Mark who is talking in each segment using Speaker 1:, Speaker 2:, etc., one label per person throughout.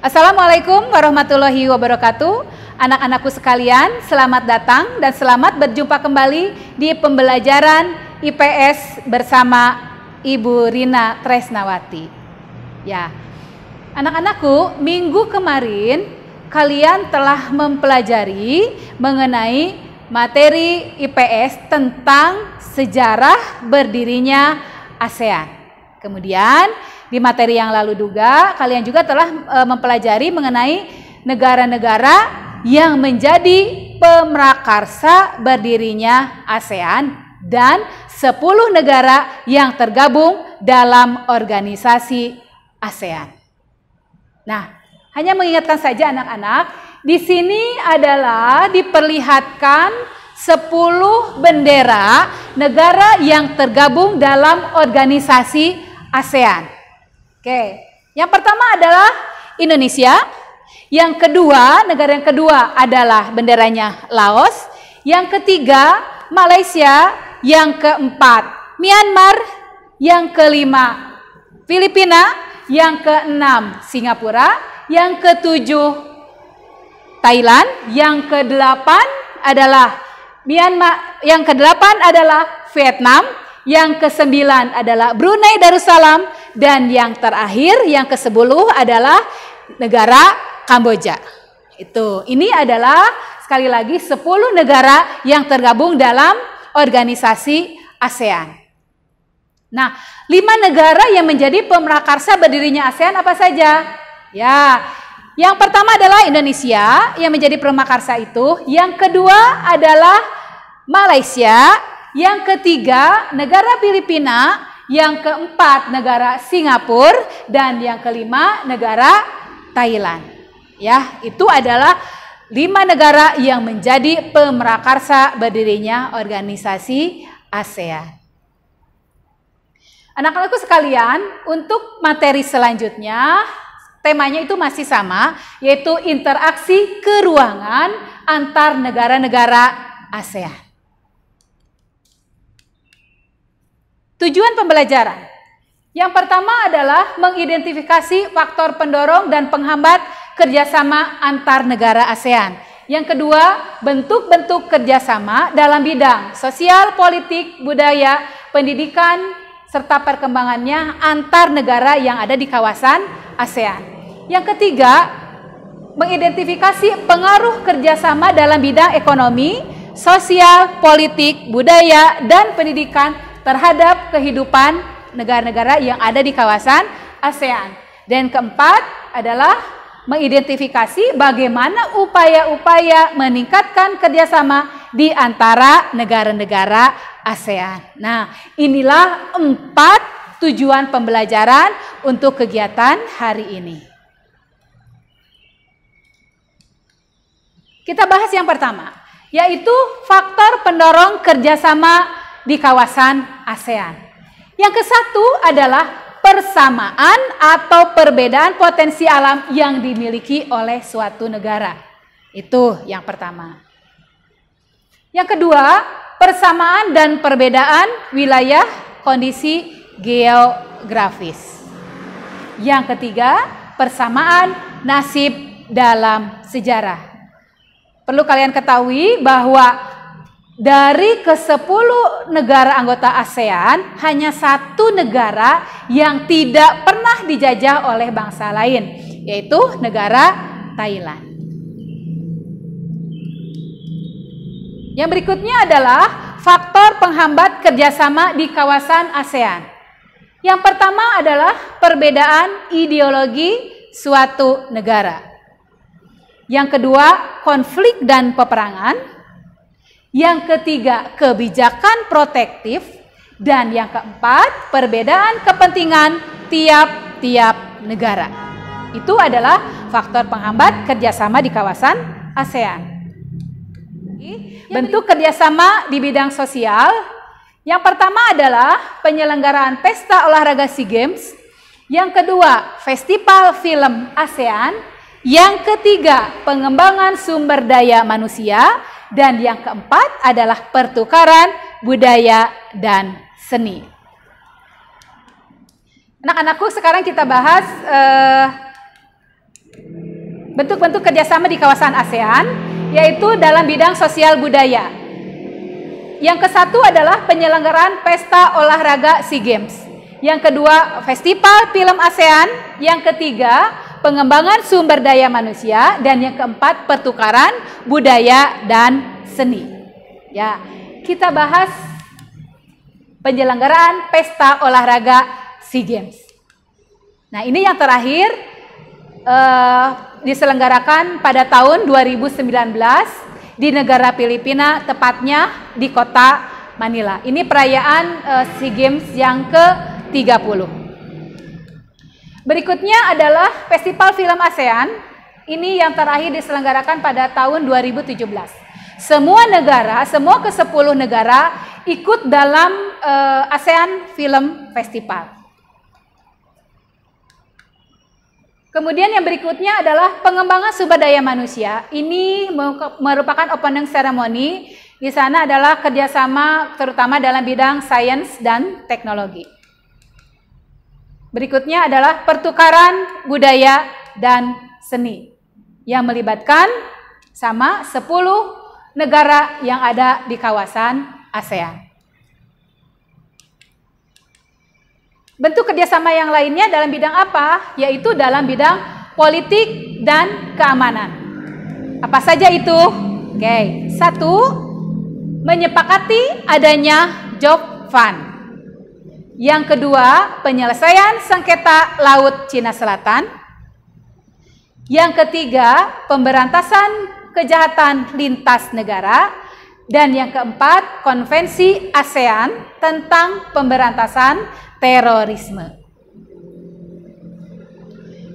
Speaker 1: Assalamualaikum warahmatullahi wabarakatuh. Anak-anakku sekalian, selamat datang dan selamat berjumpa kembali di pembelajaran IPS bersama Ibu Rina Tresnawati. Ya, anak-anakku, minggu kemarin kalian telah mempelajari mengenai materi IPS tentang sejarah berdirinya ASEAN. Kemudian di materi yang lalu juga kalian juga telah mempelajari mengenai negara-negara yang menjadi pemrakarsa berdirinya ASEAN dan 10 negara yang tergabung dalam organisasi ASEAN. Nah, hanya mengingatkan saja anak-anak, di sini adalah diperlihatkan 10 bendera negara yang tergabung dalam organisasi ASEAN. Oke, yang pertama adalah Indonesia, yang kedua, negara yang kedua adalah benderanya Laos, yang ketiga Malaysia, yang keempat Myanmar, yang kelima Filipina, yang keenam Singapura, yang ketujuh Thailand, yang kedelapan adalah Myanmar, yang kedelapan adalah Vietnam, yang ke-9 adalah Brunei Darussalam, dan yang terakhir yang ke-10 adalah negara Kamboja. Ini adalah sekali lagi 10 negara yang tergabung dalam organisasi ASEAN. Nah, 5 negara yang menjadi pemrakarsa berdirinya ASEAN apa saja? Ya, yang pertama adalah Indonesia yang menjadi pemrakarsa itu, yang kedua adalah Malaysia, yang ketiga negara Filipina, yang keempat negara Singapura, dan yang kelima negara Thailand. Ya, itu adalah 5 negara yang menjadi pemrakarsa berdirinya organisasi ASEAN. Anak-anakku sekalian, untuk materi selanjutnya temanya itu masih sama, yaitu interaksi keruangan antar negara-negara ASEAN. Tujuan pembelajaran. Yang pertama adalah mengidentifikasi faktor pendorong dan penghambat kerjasama antar negara ASEAN. Yang kedua, bentuk-bentuk kerjasama dalam bidang sosial, politik, budaya, pendidikan, serta perkembangannya antar negara yang ada di kawasan ASEAN. Yang ketiga, mengidentifikasi pengaruh kerjasama dalam bidang ekonomi, sosial, politik, budaya, dan pendidikan terhadap kehidupan negara-negara yang ada di kawasan ASEAN. Dan keempat adalah mengidentifikasi bagaimana upaya-upaya meningkatkan kerjasama di antara negara-negara ASEAN. Nah, inilah 4 tujuan pembelajaran untuk kegiatan hari ini. Kita bahas yang pertama, yaitu faktor pendorong kerjasama di kawasan ASEAN. Yang ke-1 adalah persamaan atau perbedaan potensi alam yang dimiliki oleh suatu negara. Itu yang pertama. Yang kedua, persamaan dan perbedaan wilayah kondisi geografis. Yang ketiga, persamaan nasib dalam sejarah. Perlu kalian ketahui bahwa dari ke-10 negara anggota ASEAN, hanya 1 negara yang tidak pernah dijajah oleh bangsa lain, yaitu negara Thailand. Yang berikutnya adalah faktor penghambat kerjasama di kawasan ASEAN. Yang pertama adalah perbedaan ideologi suatu negara. Yang kedua, konflik dan peperangan. Yang ketiga, kebijakan protektif. Dan yang keempat, perbedaan kepentingan tiap-tiap negara. Itu adalah faktor penghambat kerjasama di kawasan ASEAN. Bentuk kerjasama di bidang sosial. Yang pertama adalah penyelenggaraan pesta olahraga SEA Games. Yang kedua, festival film ASEAN. Yang ketiga, pengembangan sumber daya manusia. Dan yang keempat adalah pertukaran budaya dan seni. Anak-anakku, sekarang kita bahas bentuk-bentuk kerjasama di kawasan ASEAN, yaitu dalam bidang sosial budaya. Yang ke-1 adalah penyelenggaraan pesta olahraga SEA Games. Yang kedua, festival film ASEAN. Yang ketiga, pengembangan sumber daya manusia. Dan yang keempat, pertukaran budaya dan seni. Ya, kita bahas penyelenggaraan pesta olahraga SEA Games. Nah, ini yang terakhir diselenggarakan pada tahun 2019 di negara Filipina, tepatnya di kota Manila. Ini perayaan SEA Games yang ke-30. Berikutnya adalah Festival Film ASEAN. Ini yang terakhir diselenggarakan pada tahun 2017. Semua negara, semua ke-10 negara ikut dalam ASEAN Film Festival. Kemudian yang berikutnya adalah pengembangan sumber daya manusia. Ini merupakan opening ceremony. Di sana adalah kerjasama terutama dalam bidang sains dan teknologi. Berikutnya adalah pertukaran budaya dan seni yang melibatkan sama 10 negara yang ada di kawasan ASEAN. Bentuk kerjasama yang lainnya dalam bidang apa? Yaitu dalam bidang politik dan keamanan. Apa saja itu? Oke, 1, menyepakati adanya job fund. Yang kedua, penyelesaian sengketa Laut Cina Selatan. Yang ketiga, pemberantasan kejahatan lintas negara. Dan yang keempat, konvensi ASEAN tentang pemberantasan terorisme.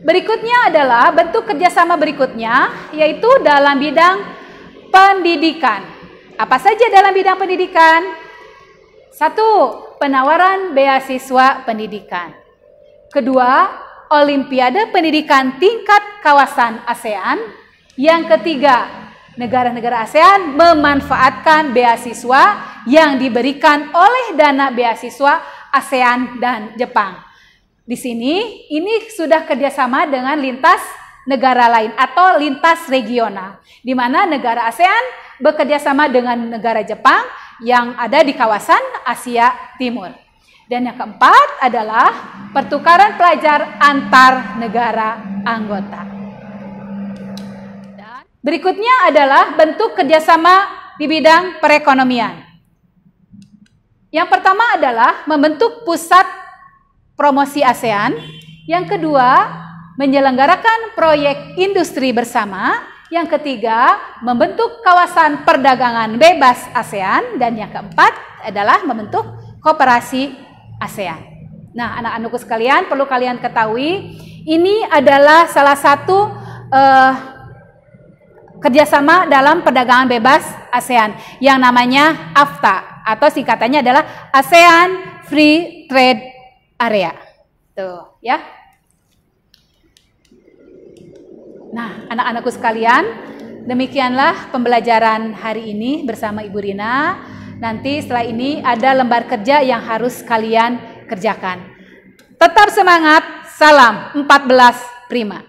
Speaker 1: Berikutnya adalah bentuk kerjasama berikutnya, yaitu dalam bidang pendidikan. Apa saja dalam bidang pendidikan? 1, penawaran beasiswa pendidikan. Kedua, Olimpiade Pendidikan tingkat kawasan ASEAN. Yang ketiga, negara-negara ASEAN memanfaatkan beasiswa yang diberikan oleh dana beasiswa ASEAN dan Jepang. Di sini, ini sudah kerjasama dengan lintas negara lain atau lintas regional, di mana negara ASEAN bekerjasama dengan negara Jepang yang ada di kawasan Asia Timur. Dan yang keempat adalah pertukaran pelajar antar negara anggota. Dan berikutnya adalah bentuk kerjasama di bidang perekonomian. Yang pertama adalah membentuk pusat promosi ASEAN. Yang kedua, menyelenggarakan proyek industri bersama. Yang ketiga, membentuk kawasan perdagangan bebas ASEAN. Dan yang keempat adalah membentuk koperasi ASEAN. Nah, anak-anakku sekalian, perlu kalian ketahui, ini adalah salah satu kerjasama dalam perdagangan bebas ASEAN yang namanya AFTA. Atau singkatannya adalah ASEAN Free Trade Area. Tuh, ya. Nah, anak-anakku sekalian, demikianlah pembelajaran hari ini bersama Ibu Rina. Nanti setelah ini ada lembar kerja yang harus kalian kerjakan. Tetap semangat, salam 14 Prima.